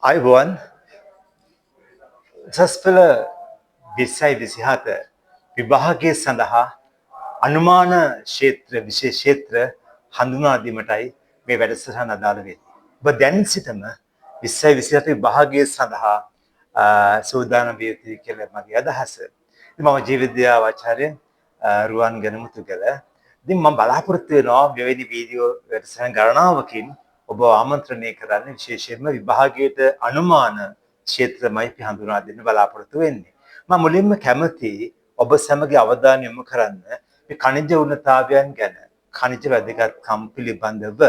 අයිබෝන් සස්පල 2027 විභාගයේ සඳහා අනුමාන ක්ෂේත්‍ර විශේෂ ක්ෂේත්‍ර හඳුනා දීමටයි මේ වැඩසටහන අදාළ වෙන්නේ. ඔබ දැන් සිටම 2027 විභාගයේ සඳහා සූදානම් විය යුතුයි කියලා මගේ අදහස. ඉතින් මම ජීව විද්‍යාව ආචාර්ය රුවන් ගණමුතුගල. ඉතින් මම බලාපොරොත්තු වෙනවා මෙවැනි වීඩියෝ වැඩසටහන් ගණනාවකින් ඔබ ආමන්ත්‍රණය කරන්නේ විශේෂයෙන්ම විභාගයට අනුමාන ක්ෂේත්‍රමයි අපි හඳුනා දෙන්න බලාපොරොත්තු වෙන්නේ. මම මුලින්ම කැමති ඔබ සැමගේ අවධානය යොමු කරන්න මේ ඛනිජ උණ්ණතාවයන් ගැන, ඛනිජ වැදගත්කම් පිළිබඳව.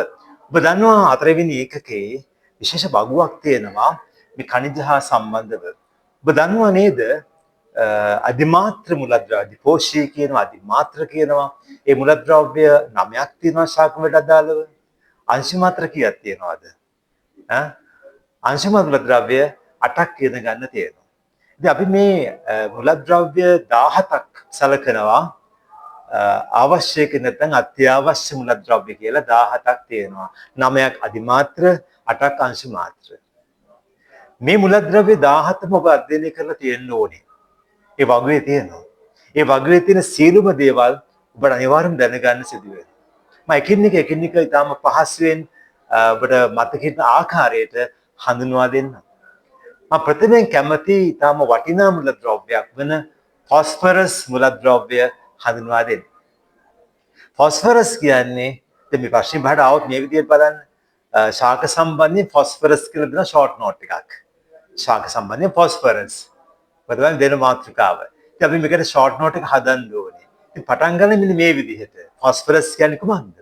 ඔබ දන්නවා හතරවෙනි ඒකකයේ විශේෂ බගුවක් තියෙනවා මේ ඛනිජ හා සම්බන්ධව. ඔබ දන්නවා නේද? අධිමාත්‍ර මුලද්‍රව්‍ය, අධිපෝෂී කියනවා, අධිමාත්‍ර කියනවා. ඒ මුලද්‍රව්‍ය 9ක් තියෙනවා ශාක වලට අදාළව. අංශු මාත්‍ර කීයක් තියෙනවද? අංශු මුලද්‍රව්‍ය 8ක් කියන ගන්න තියෙනවා. ඉතින් අපි මේ මුලද්‍රව්‍ය 17ක් සලකනවා අවශ්‍යක නැත්නම් අත්‍යවශ්‍ය මුලද්‍රව්‍ය කියලා 17ක් තියෙනවා. 9ක් අධිමාත්‍ර, 8ක් අංශු මාත්‍ර. මේ මුලද්‍රව්‍ය 17ම ඔබ අධ්‍යයනය කරලා තියෙන්න ඕනේ. ඒ වගුවේ තියෙනවා. ඒ වගුවේ තියෙන සියලුම දේවල් ඔබට අනිවාර්යයෙන් දැනගන්න සිදු වෙනවා. මම එකින් එක ඉතාම පහසුවෙන් ඔබට මතකින් ආකාරයට හඳුන්වා දෙන්න. මම ප්‍රථමයෙන් කැමති ඉතාම වටිනා මුලද්‍රව්‍යයක් වන ෆොස්ෆරස් මුලද්‍රව්‍ය හඳුන්වා දෙන්න. ෆොස්ෆරස් කියන්නේ දැන් මේ ප්‍රශ්නේ බහට આવොත් මේ විදිහට බලන්න. ශාක සම්බන්ධයෙන් ෆොස්ෆරස් කියලා දෙන ෂෝට් නෝට් එකක්. ශාක සම්බන්ධයෙන් ෆොස්ෆරස්. බදවන්න දෙන මාතෘකාව. ඉතින් අපි මේකට ෂෝට් නෝට් එක හදන්න ඕනේ. ඉතින් පටන් ගන්න මෙන්න මේ විදිහට. ෆොස්ෆරස් කියන්නේ කොහොමද?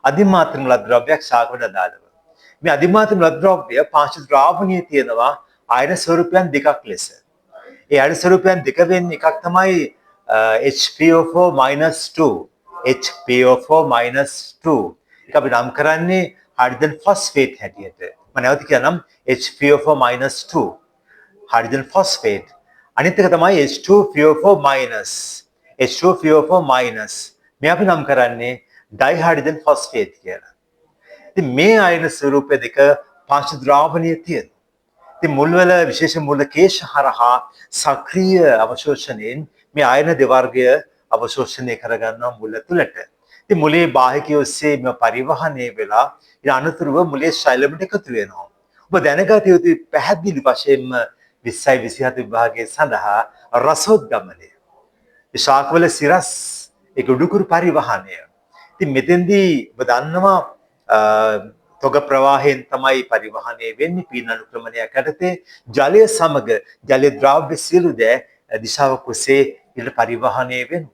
අධිමාත්‍ර මුලද්‍රව්‍යයක් ශාක වලට අදාළව. මේ අධිමාත්‍ර මුලද්‍රව්‍ය පාංශ ද්‍රාවණයේ තියෙනවා අයන ස්වරූපයන් දෙකක් ලෙස. ඒ අයන ස්වරූපයන් දෙක වෙන්නේ එකක් තමයි HPO4-2. HPO4-2. ඒක අපි නම් කරන්නේ හයිඩ්‍රජන් ෆොස්ෆේට් හැටියට. මම නැවත කියන්නම් HPO4-2. Hydrogen phosphate. අනිත් එක තමයි H2PO4-. H2PO4-. මේ අපි නම් කරන්නේ ඩයිහයිඩ්‍රජන් ෆොස්ෆේට් කියලා. ඉතින් මේ අයන ස්වරූප දෙක පාංශ ද්‍රාවණයේ තියෙනවා. ඉතින් මුල්වල විශේෂ මුල කේශ හරහා සක්‍රීය අවශෝෂණයෙන් මේ අයන දෙවර්ගය අවශෝෂණය කරගන්නවා මුල තුලට. ඉතින් මුලේ බාහිකය ඔස්සේ මේ පරිවහණය වෙලා ඊට අනුතුරුව මුලේ ශෛලමට එකතු වෙනවා. ඔබ දැනගත යුතු පැහැදිලි වශයෙන්ම 2027 විභාගයේ සඳහා රසෝද්ගමනය. ශාකවල සිරස් ඒක උඩුකුරු පරිවහණය. ඉතින් මෙතෙන්දී ඔබ දන්නවා තොග ප්‍රවාහයෙන් තමයි පරිවහණය වෙන්නේ පීන අනුක්‍රමණයක් යටතේ ජලය සමග ජලයේ ද්‍රව්‍ය සියලු දෑ දිශාවක් ඔස්සේ ඊට පරිවහණය වෙනවා.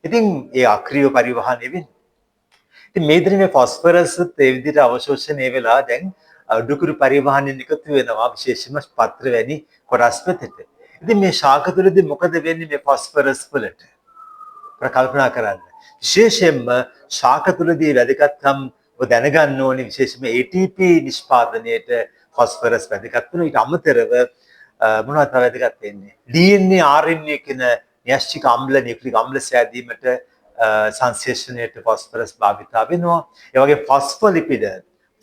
ඉතින් ඒ අක්‍රීය පරිවහණය වෙන්නේ. ඉතින් මේ දිනේ ෆොස්ෆරස් ඒ විදිහට අවශෝෂණය වෙලා දැන් උඩුකුරු පරිවහණයෙන් එකතු වෙනවා විශේෂයෙන්ම පත්‍ර වැනි කොටස් වෙතට. ඉතින් මේ ශාක තුළදී මොකද වෙන්නේ මේ ෆොස්ෆරස් වලට? කල්පනා කරන්න. විශේෂයෙන්ම ශාක තුළදී වැදගත්කම් ඔබ දැනගන්න ඕනේ විශේෂයෙන්ම ATP නිෂ්පාදනයේට ෆොස්ෆරස් වැදගත් වෙනවා. ඊට අමතරව මොනවද තව වැදගත් වෙන්නේ? DNA RNA කියන න්‍යෂ්ටික අම්ල නියුක්ලික් අම්ල සෑදීමට සංශ්ලේෂණයට ෆොස්ෆරස් භාවිතා වෙනවා. ඒ වගේ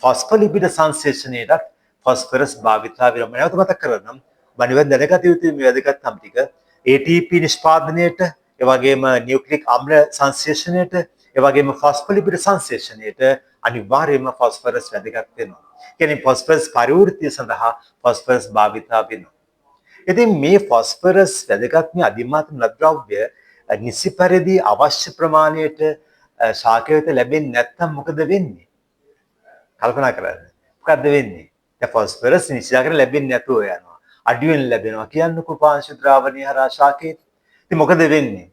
ෆොස්ෆොලිපිඩ සංශ්ලේෂණයට ෆොස්ෆරස් භාවිතා වෙනවා. මම නැවත මතක් කරගන්නම්. මනිවෙන් දැනගත යුතු මේ වැදගත්කම් ටික ATP නිෂ්පාදනයේට, ඒ වගේම නියුක්ලික් අම්ල සංශ්ලේෂණයට, ඒ වගේම ෆොස්ෆොලිපිඩ සංශ්ලේෂණයට අනිවාර්යයෙන්ම ෆොස්ෆරස් වැදගත් වෙනවා. කියන්නේ ෆොස්ෆරස් පරිවෘත්තිය සඳහා ෆොස්ෆරස් භාවිතා වෙනවා. ඉතින් මේ ෆොස්ෆරස් වැදගත් මේ අධිමාත්‍ර මුලද්‍රව්‍ය නිසි පරිදි අවශ්‍ය ප්‍රමාණයට ශාකයට ලැබෙන්නේ නැත්නම් මොකද වෙන්නේ? කල්පනා කරන්න. මොකද්ද වෙන්නේ? දැන් ෆොස්ෆරස් නිසි ආකාරයට ලැබෙන්නේ නැතුව යනවා. අඩුවෙන් ලැබෙනවා කියන්නකෝ පාංශු ද්‍රාවණය හරහා ශාකයේ. ඉතින් මොකද වෙන්නේ?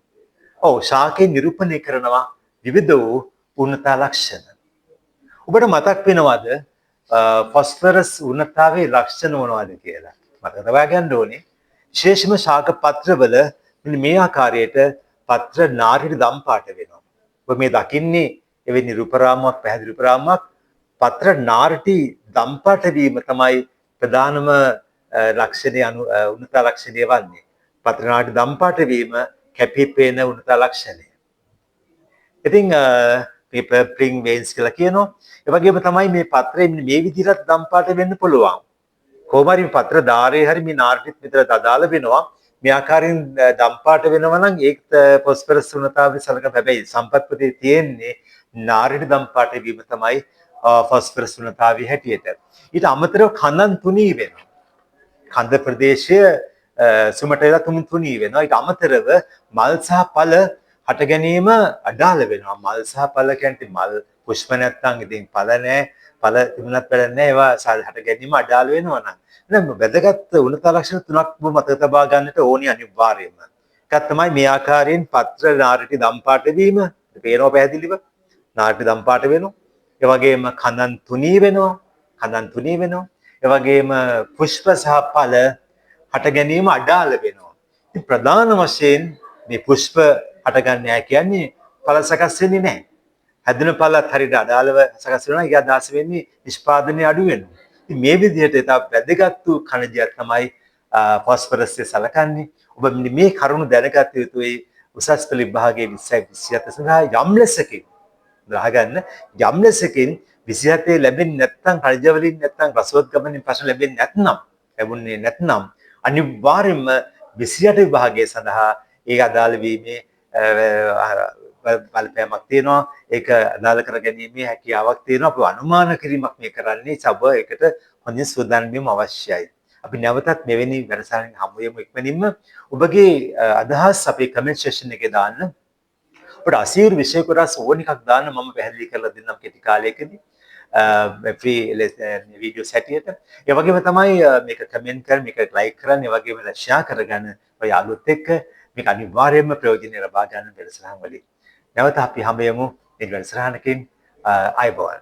ඔව් ශාකේ නිරූපණය කරනවා විවිධ වූ උණ්ණතා ලක්ෂණ. ඔබට මතක් වෙනවද ෆොස්ෆරස් උණ්ණතාවයේ ලක්ෂණ මොනවද කියලා? මතක තබා ගන්න ඕනේ. විශේෂම ශාක පත්‍රවල මෙන්න මේ ආකාරයට පත්‍ර නාරිට දම් පාට වෙනවා. ඔබ මේ දකින්නේ එවැනි රූපරාමුවක්, පැහැදිලි රූපරාමුවක් පත්‍ර නාරිටි දම් පාට වීම තමයි ප්‍රධානම ලක්ෂණය උණ්ණතා ලක්ෂණය වන්නේ. පත්‍ර නාරිටි දම් පාට වීම කැපී පෙනෙන උණ්ණතා ලක්ෂණය. ඉතින් මේ පර්ප්ලින් වෙයින්ස් කියලා කියනවා. ඒ වගේම තමයි මේ පත්‍රයේ මේ විදිහට දම් පාට වෙන්න පුළුවන්. කොහොම හරි පත්‍ර ධාරයේ හරි මේ නාර්ටිත් විතරට අදාළ වෙනවා. මේ ආකාරයෙන් දම්පාට වෙනවා නම් ඒක පොස්පරස් උණතාවයේ සලකන හැබැයි සම්පත්පතේ තියෙන්නේ නාරිට දම්පාට වීම තමයි ෆොස්ෆරස් උණතාවයේ හැටියට. ඊට අමතරව කඳන් තුනී වෙනවා. කඳ ප්‍රදේශය සුමට වෙලා තුනී වෙනවා. ඊට අමතරව මල් සහ ඵල හට ගැනීම අඩාල වෙනවා. මල් සහ ඵල කියන්නේ මල් පුෂ්ප නැත්තම් ඉතින් ඵල නැහැ. ඵල තිබුණත් වැඩක් නැහැ. ඒවා හට ගැනීම අඩාල වෙනවා නම්. එහෙනම් වැදගත් උණතා ලක්ෂණ තුනක් මතක තබා ගන්නට ඕනි අනිවාර්යයෙන්ම. එකක් තමයි මේ ආකාරයෙන් පත්‍ර නාරිටි දම්පාට වීම. පේනවා පැහැදිලිව. නාරිටි දම්පාට වෙනවා. ඒ වගේම කඳන් තුනී වෙනවා. කඳන් තුනී වෙනවා. ඒ වගේම පුෂ්ප සහ ඵල හට ගැනීම අඩාල වෙනවා. ඉතින් ප්‍රධාන වශයෙන් මේ පුෂ්ප හටගන්නේ නැහැ කියන්නේ ඵල සකස් වෙන්නේ නැහැ. හැදෙන ඵලත් හරියට අඩාලව සකස් වෙනවා. ඒක අදහස් වෙන්නේ නිෂ්පාදනය අඩු වෙනවා. ඉතින් මේ විදිහට තව වැදගත් වූ khනිජයක් තමයි ෆොස්ෆරස් සලකන්නේ. ඔබ මේ කරුණු දැනගත යුතුයි උසස් පෙළ විභාගයේ 27 සඳහා යම් ලෙසකින් ගන්න යම් ලෙසකින් 27 ලැබෙන්නේ නැත්නම් khනිජ වලින් නැත්නම් රසෝද්ගමනින් ප්‍රශ්න ලැබෙන්නේ නැත්නම් අනිවාර්යයෙන්ම 28 විභාගයේ සඳහා ඒක අදාළ වීමේ බලපෑමක් තියෙනවා. ඒක අදාළ කර ගැනීමේ හැකියාවක් තියෙනවා. අපි අනුමාන කිරීමක් මේ කරන්නේ සබ එකට හොඳින් සූදානම් වීම අවශ්‍යයි. අපි නැවතත් මෙවැනි වැඩසටහනකින් හමු වෙමු ඉක්මනින්ම. ඔබගේ අදහස් අපේ කමෙන්ට් සෙක්ෂන් එකේ දාන්න. ඔබට අසීරු විෂය කොටස් ඕන එකක් දාන්න මම පැහැදිලි කරලා දෙන්නම් කෙටි කාලයකදී. ෆ්‍රී වීඩියෝස් හැටියට. ඒ වගේම තමයි මේක කමෙන්ට් කරන්න, මේක ලයික් කරන්න, ඒ වගේම ෂෙයා කරගන්න ඔය යාළුවොත් එක්ක මේක අනිවාර්යයෙන්ම ප්‍රයෝජනෙ ලබා ගන්න වැඩසටහන් වලින්. නැවත අපි හම්බෙමු මේ වැඩසටහනකින්. ආයුබෝවන්.